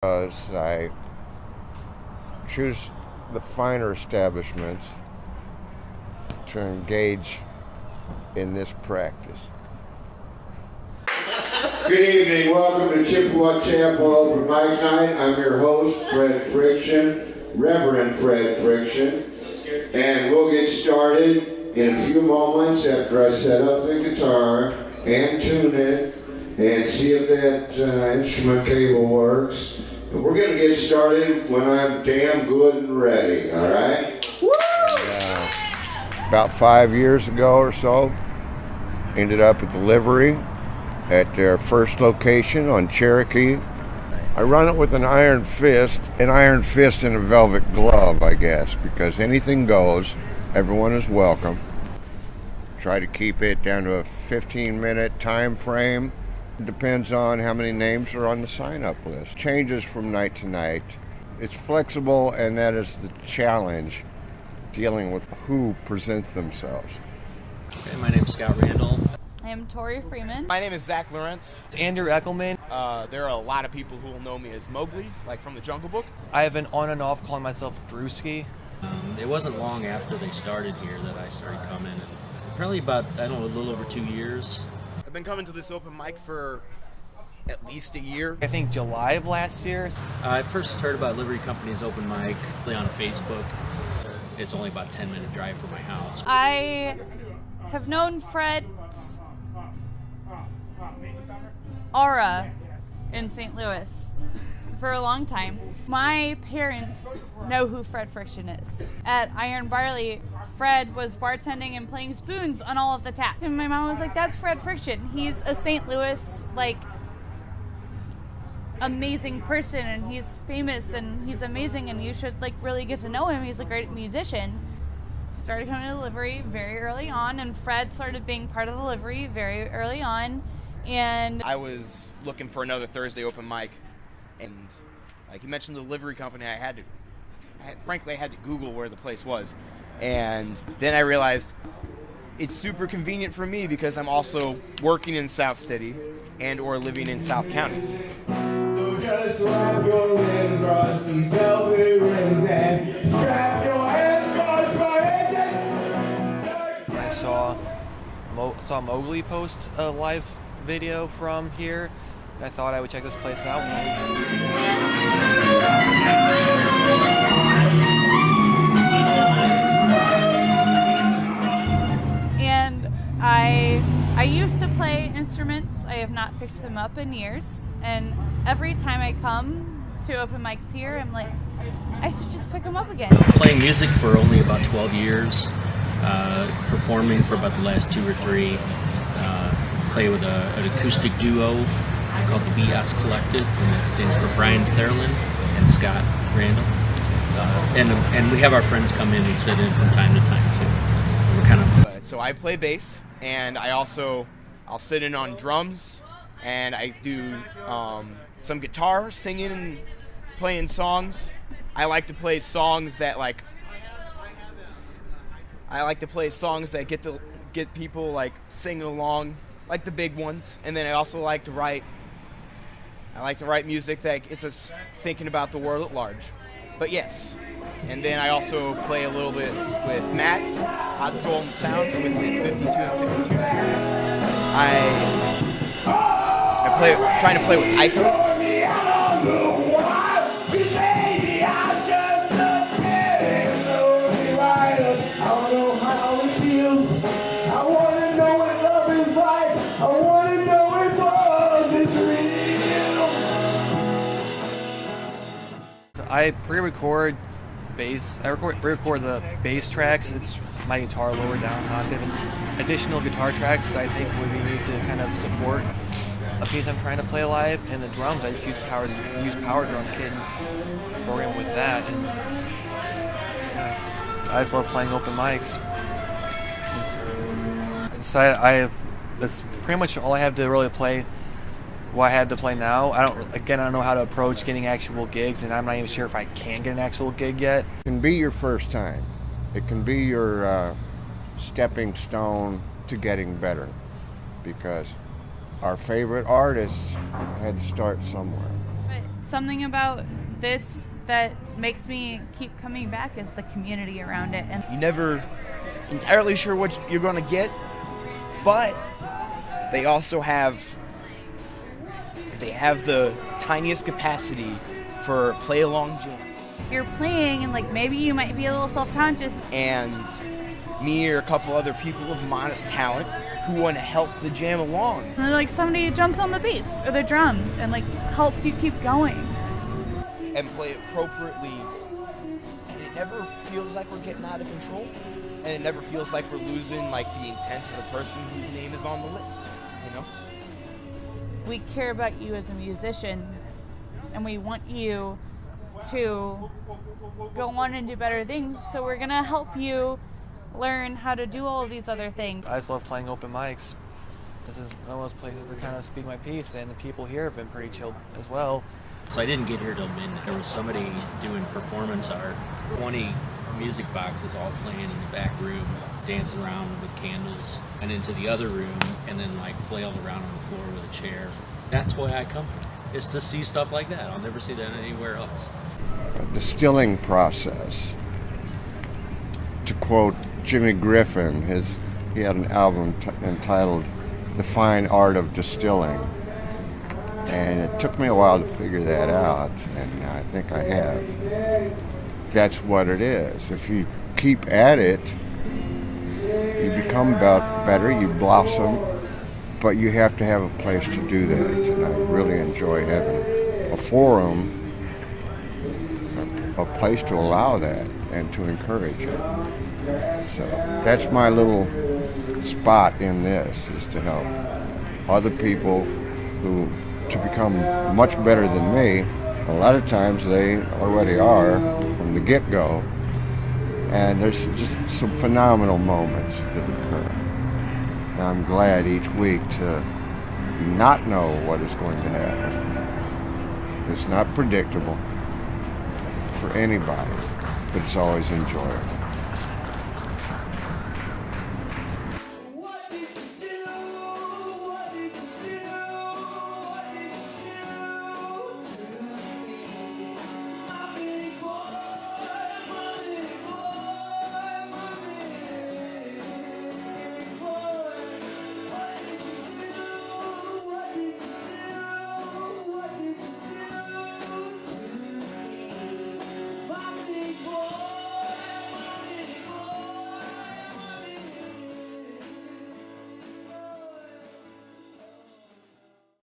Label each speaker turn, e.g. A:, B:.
A: Because I choose the finer establishments to engage in this practice. Good evening. Welcome to Chippewa Chapel Open Mic Night. I'm your host, Fred Friction, Reverend Fred Friction. And we'll get started in a few moments after I set up the guitar and tune it and see if that instrument cable works. And we're going to get started when I'm damn good and ready, all right? Woo! About 5 years ago or so, ended up at the Livery at their first location on Cherokee. I run it with an iron fist and a velvet glove, I guess, because anything goes. Everyone is welcome. Try to keep it down to a 15-minute time frame. It depends on how many names are on the sign-up list. Changes from night to night. It's flexible, and that is the challenge, dealing with who presents themselves.
B: Okay, my name is Scott Randall.
C: I am Tori Freeman.
D: My name is Zach Lawrence.
B: It's Andrew Eckelman.
D: There are a lot of people who will know me as Mowgli, like from the Jungle Book.
B: I have been on and off calling myself Drewski.
E: It wasn't long after they started here that I started coming. Probably about, I don't know, a little over 2 years.
D: I've been coming to this open mic for at least a year.
B: I think July of last year.
E: I first heard about Livery Company's open mic on Facebook. It's only about a 10-minute drive from my house.
C: I have known Fred's aura in St. Louis for a long time. My parents know who Fred Friction is. At Iron Barley, Fred was bartending and playing spoons on all of the taps. And my mom was like, that's Fred Friction. He's a St. Louis, amazing person, and he's famous, and he's amazing, and you should, really get to know him. He's a great musician. Started coming to the Livery very early on, and Fred started being part of the Livery very early on. And
D: I was looking for another Thursday open mic, and like you mentioned the Livery Company, I had to Google where the place was. And then I realized it's super convenient for me because I'm also working in South City and or living in South County.
F: So just wrap your limbs across these velvet rims and strap your hands across my head.
B: I saw Mowgli post a live video from here, and I thought I would check this place out.
C: And I used to play instruments. I have not picked them up in years. And every time I come to open mics here, I'm like, I should just pick them up again.
E: Playing music for only about 12 years, performing for about the last 2 or 3. Play with an acoustic duo called the BS Collective, and that stands for Brian Therlin and Scott Randall. And we have our friends come in and sit in from time to time too. We're kind of
D: So I play bass, and I'll sit in on drums, and I do some guitar, singing and playing songs. I like to play songs that get people singing along, like the big ones. And then I also like to write music that gets us thinking about the world at large. But yes, and then I also play a little bit with Matt, Oddsoul and Sound, with his 52 and 52 series. Trying to play with Ico.
B: I pre-record bass. I pre-record the bass tracks. It's my guitar lower down, not given additional guitar tracks I think would be needed to kind of support a piece I'm trying to play live. And the drums, I just use Power Drum Kit and program with that. And I just love playing open mics. That's pretty much all I have to really play. What I had to play now. I don't know how to approach getting actual gigs, and I'm not even sure if I can get an actual gig yet.
A: It can be your first time. It can be your stepping stone to getting better, because our favorite artists had to start somewhere.
C: But something about this that makes me keep coming back is the community around it. And
D: You're never entirely sure what you're going to get, but they also have the tiniest capacity for play-along jams.
C: you're playing and like maybe you might be a little self-conscious.
D: And me or a couple other people of modest talent who want to help the jam along.
C: And then like somebody jumps on the bass or the drums and like helps you keep going.
D: And play appropriately, and it never feels like we're getting out of control, and it never feels like we're losing like the intent of the person whose name is on the list, you know?
C: We care about you as a musician, and we want you to go on and do better things, so we're gonna help you learn how to do all of these other things.
B: I just love playing open mics. This is one of those places to kind of speak my piece, and the people here have been pretty chill as well.
E: So I didn't get here till midnight. There was somebody doing performance art, 20 music boxes all playing in the back room, dancing around with candles, and into the other room, and then like flailed around on the floor with a chair. That's why I come here, is to see stuff like that. I'll never see that anywhere else.
A: A distilling process. To quote Jimmy Griffin, he had an album entitled The Fine Art of Distilling. And it took me a while to figure that out, and I think I have. That's what it is. If you keep at it, you become better, you blossom, but you have to have a place to do that. And I really enjoy having a forum, a place to allow that and to encourage it. So that's my little spot in this, is to help other people to become much better than me. A lot of times they already are from the get-go, and there's just some phenomenal moments that occur. And I'm glad each week to not know what is going to happen. It's not predictable for anybody, but it's always enjoyable.